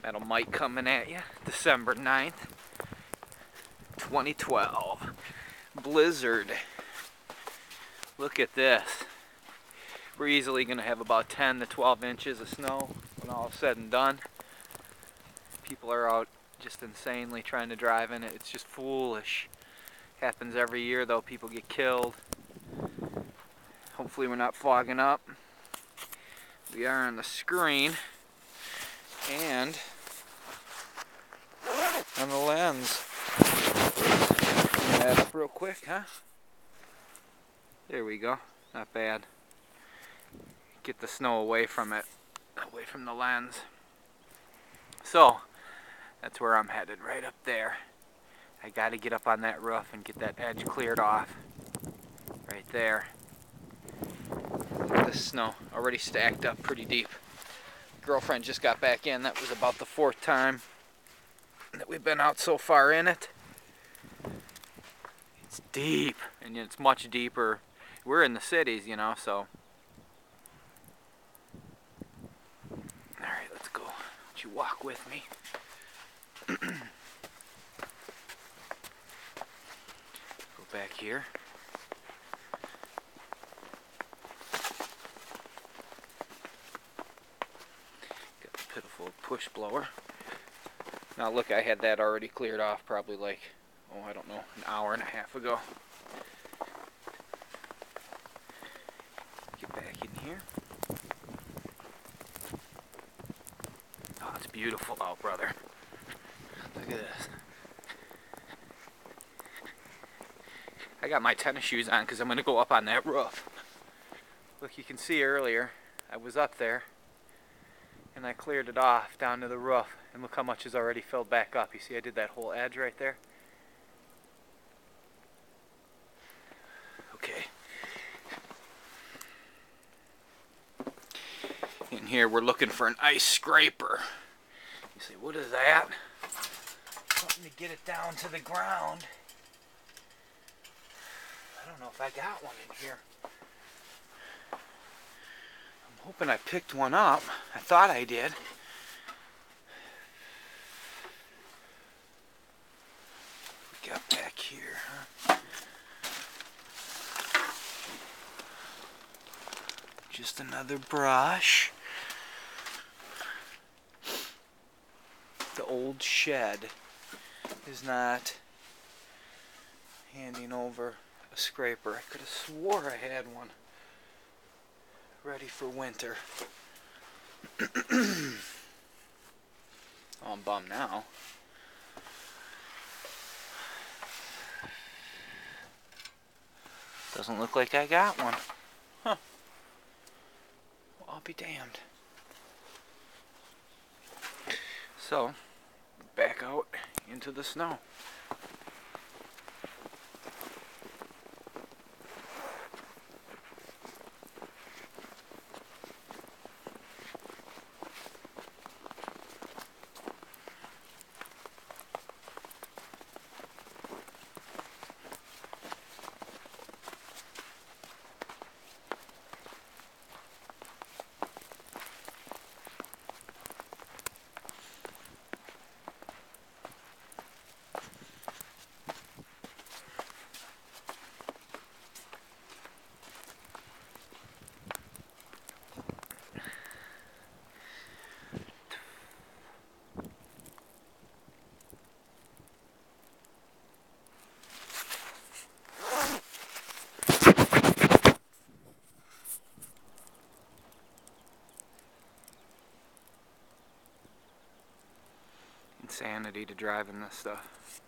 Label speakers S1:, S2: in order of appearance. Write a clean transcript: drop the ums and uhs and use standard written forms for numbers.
S1: Metal Mike coming at you, December 9th, 2012. Blizzard. Look at this. We're easily going to have about 10 to 12 inches of snow when all is said and done. People are out just insanely trying to drive in it. It's just foolish. Happens every year though, people get killed. Hopefully we're not fogging up. We are on the screen and on the lens. Bring that up real quick, huh? There we go. Not bad. Get the snow away from it, away from the lens. So, that's where I'm headed, right up there. I gotta get up on that roof and get that edge cleared off. Right there. Look at this snow, already stacked up pretty deep. Girlfriend just got back in. That was about the 4th time that we've been out so far in it. It's deep, and it's much deeper. We're in the cities, you know, so. Alright, let's go. Why don't you walk with me? Go back here. Got the pitiful push blower. Now look, I had that already cleared off probably like, oh, I don't know, an hour and a half ago. Get back in here. Oh, it's beautiful out, brother. Look at this. I got my tennis shoes on because I'm going to go up on that roof. Look, you can see earlier, I was up there and I cleared it off down to the roof. And look how much is already filled back up. You see I did that whole edge right there? Okay. In here we're looking for an ice scraper. You say, what is that? Something to get it down to the ground. I don't know if I got one in here. I'm hoping I picked one up. I thought I did. We got back here, huh? Just another brush. The old shed is not handing over a scraper. I could have swore I had one ready for winter. Oh, I'm bummed now. Doesn't look like I got one. Huh. Well, I'll be damned. So, back out into the snow. Insanity to drive in this stuff.